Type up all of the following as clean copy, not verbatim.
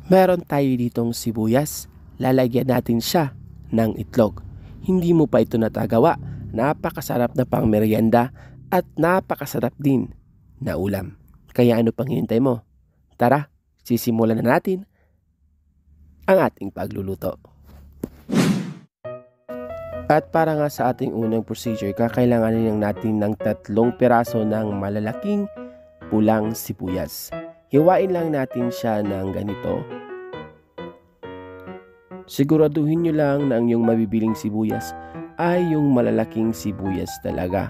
Meron tayo ditong sibuyas. Lalagyan natin siya ng itlog. Hindi mo pa ito natagawa. Napakasarap na pang merienda at napakasarap din na ulam. Kaya ano pang hintay mo? Tara, sisimulan na natin ang ating pagluluto. At para nga sa ating unang procedure, kakailanganin lang natin ng 3 piraso ng malalaking pulang sibuyas. Hiwain lang natin siya ng ganito. Siguraduhin nyo lang na ang iyong mabibiling sibuyas ay yung malalaking sibuyas talaga.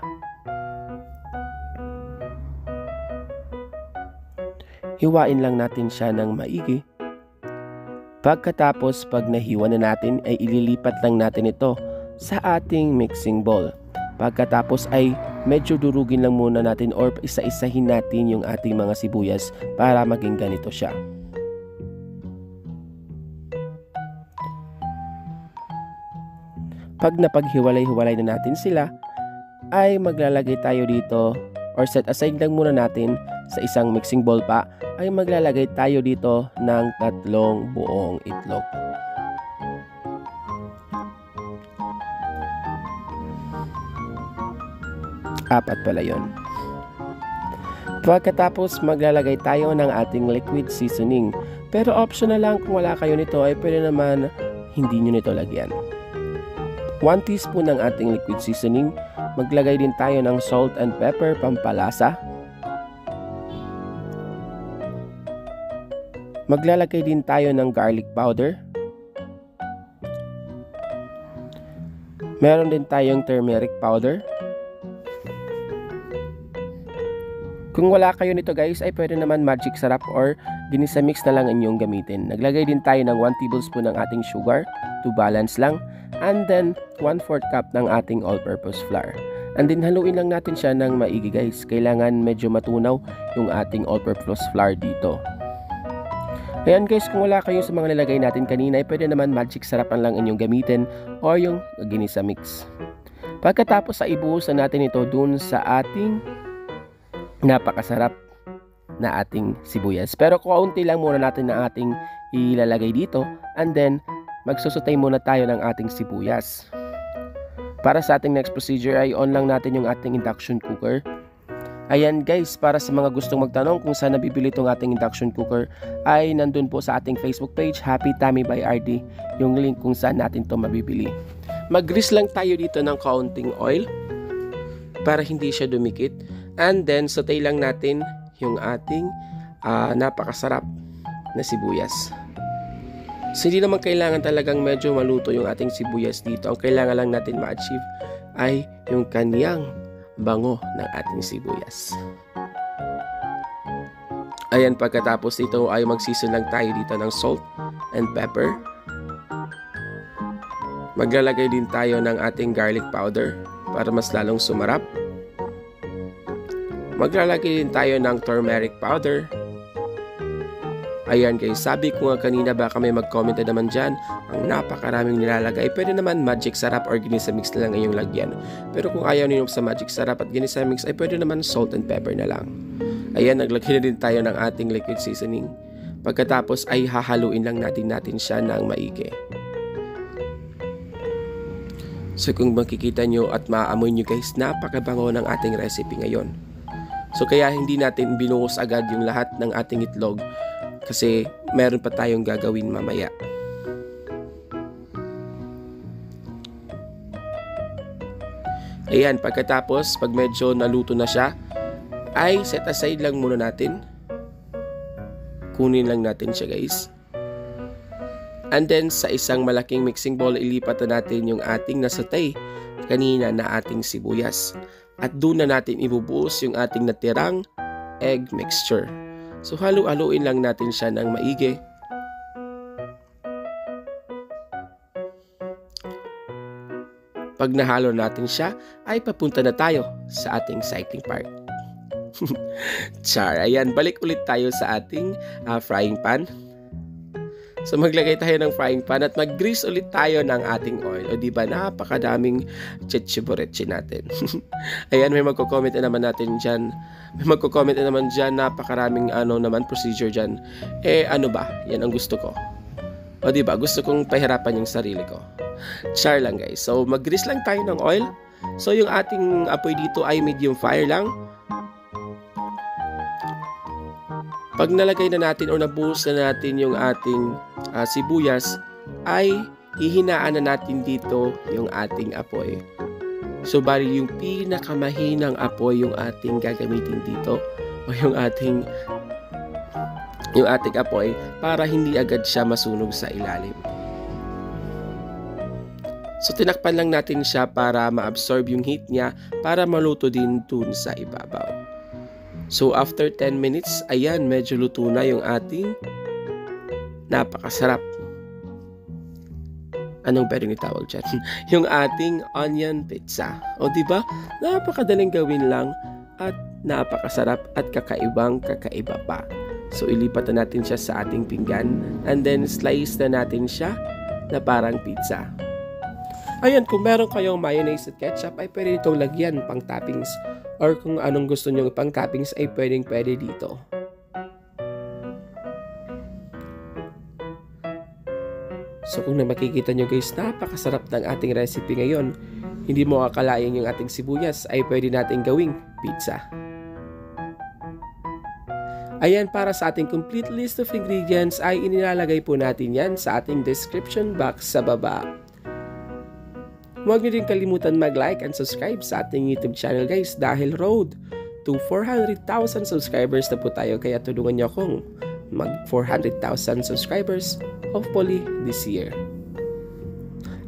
Hiwain lang natin siya ng maigi. Pagkatapos pag nahiwa na natin ay ililipat lang natin ito sa ating mixing bowl. Pagkatapos ay medyo durugin lang muna natin or isa-isahin natin yung ating mga sibuyas para maging ganito siya. Pag napaghiwalay-hiwalay na natin sila, ay maglalagay tayo dito or set aside lang muna natin sa isang mixing bowl pa, ay maglalagay tayo dito ng 3 buong itlog. Apat pala yun. Pagkatapos maglalagay tayo ng ating liquid seasoning. Pero optional lang, kung wala kayo nito ay pwede naman hindi nyo nito lagyan. 1 teaspoon ng ating liquid seasoning. Maglagay din tayo ng salt and pepper pampalasa. Maglalagay din tayo ng garlic powder. Meron din tayong turmeric powder. Kung wala kayo nito guys ay pwede naman magic sarap or ginisa mix na lang inyong gamitin. Naglagay din tayo ng 1 tablespoon ng ating sugar to balance lang. And then 1/4 cup ng ating all-purpose flour. And then haluin lang natin siya ng maigi guys. Kailangan medyo matunaw yung ating all-purpose flour dito. Ayan guys, kung wala kayo sa mga nilagay natin kanina ay pwede naman magic sarapan lang inyong gamitin or yung ginisa mix. Pagkatapos ay ibuhusan natin ito dun sa ating napakasarap na ating sibuyas. Pero kaunti lang muna natin na ating ilalagay dito and then magsusutay muna tayo ng ating sibuyas. Para sa ating next procedure ay on lang natin yung ating induction cooker. Ayan guys, para sa mga gustong magtanong kung saan nabibili itong ating induction cooker ay nandun po sa ating Facebook page, Happy Tummy by RD, yung link kung saan natin ito mabibili. Mag-grease lang tayo dito ng kaunting oil para hindi siya dumikit. And then, sautay lang natin yung ating napakasarap na sibuyas. So, hindi naman kailangan talagang medyo maluto yung ating sibuyas dito. Ang kailangan lang natin ma-achieve ay yung kaniyang bango ng ating sibuyas. Ayan, pagkatapos ito ay mag-season lang tayo dito ng salt and pepper. Maglalagay din tayo ng ating garlic powder para mas lalong sumarap. Maglalagay din tayo ng turmeric powder. Ayan guys, sabi ko nga kanina baka may mag-comment na naman dyan, ang napakaraming nilalagay. Pwede naman magic sarap or ginisa mix na lang inyong lagyan. Pero kung ayaw niyo sa magic sarap at ginisa mix ay pwede naman salt and pepper na lang. Ayan, naglagay na din tayo ng ating liquid seasoning. Pagkatapos ay hahaluin lang natin siya ng maigi. So kung makikita nyo at maamoy nyo guys, napakabango ng ating recipe ngayon. So kaya hindi natin binuhos agad yung lahat ng ating itlog kasi meron pa tayong gagawin mamaya. Ayan, pagkatapos pag medyo naluto na siya ay set aside lang muna natin. Kunin lang natin siya guys. And then sa isang malaking mixing bowl ilipat na natin yung ating nasatay kanina na ating sibuyas. At doon na natin ibubuhos yung ating natirang egg mixture. So halu-haluin lang natin siya ng maigi. Pag nahalo natin siya, ay papunta na tayo sa ating exciting part. Char, ayan, balik ulit tayo sa ating frying pan. So maglagay tayo ng frying pan at mag-grease ulit tayo ng ating oil. O diba, napakadaming chichiburechi natin. Ayan, may magko-comment na naman natin dyan. May magko-comment na naman dyan, napakaraming procedure dyan. Ano ba? Yan ang gusto ko. O diba, gusto kong pahirapan yung sarili ko. Char lang guys. So mag-grease lang tayo ng oil. So yung ating apoy dito ay medium fire lang. Pag nalagay na natin o nabuhos na natin yung ating sibuyas, ay hihinaan na natin dito yung ating apoy. So bali yung pinakamahinang apoy yung ating gagamitin dito o yung ating apoy para hindi agad siya masunog sa ilalim. So tinakpan lang natin siya para ma-absorb yung heat niya para maluto din dun sa ibabaw. So after 10 minutes, ayan, medyo luto na yung ating napakasarap. Anong pwedeng itawag dyan? Yung ating onion pizza. O diba? Napakadaling gawin lang at napakasarap at kakaiba pa. So ilipat na natin siya sa ating pinggan and then slice na natin siya na parang pizza. Ayan, kung meron kayong mayonnaise at ketchup ay pwede itong lagyan pang toppings. Or kung anong gusto nyo pang toppings ay pwede dito. So kung makikita nyo guys, napakasarap ng ating recipe ngayon. Hindi mo akalain yung ating sibuyas ay pwede nating gawing pizza. Ayan, para sa ating complete list of ingredients ay inilalagay po natin yan sa ating description box sa baba. Huwag niyo din kalimutan mag-like and subscribe sa ating YouTube channel guys dahil road to 400,000 subscribers na po tayo, kaya tulungan niyo akong mag 400,000 subscribers hopefully this year.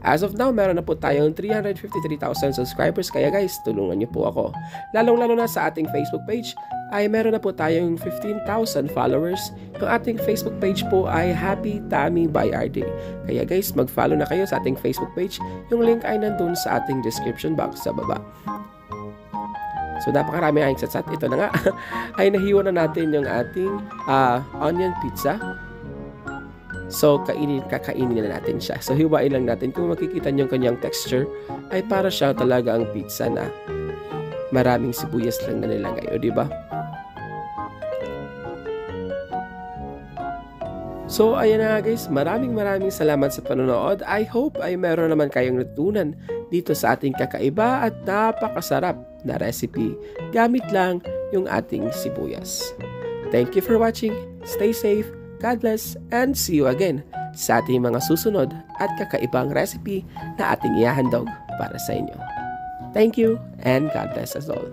As of now, meron na po tayong 353,000 subscribers, kaya guys, tulungan niyo po ako. Lalong-lalo na sa ating Facebook page ay meron na po tayong 15,000 followers. Yung ating Facebook page po ay Happy Tummy by RD. Kaya guys, mag-follow na kayo sa ating Facebook page. Yung link ay nandun sa ating description box sa baba. So napakarami aking satsat. Ito na nga, ay nahiwa na natin yung ating onion pizza. So, kakainin na natin siya. So, hiwain lang natin. Kung makikita niyo yung kanyang texture, ay para siya talaga ang pizza na maraming sibuyas lang na nilagay. O, diba? So, ayan na guys. Maraming salamat sa panonood. I hope ay meron naman kayong natutunan dito sa ating kakaiba at napakasarap na recipe. Gamit lang yung ating sibuyas. Thank you for watching. Stay safe. God bless and see you again sa ating mga susunod at kakaibang recipe na ating ihahandog para sa inyo. Thank you and God bless us all.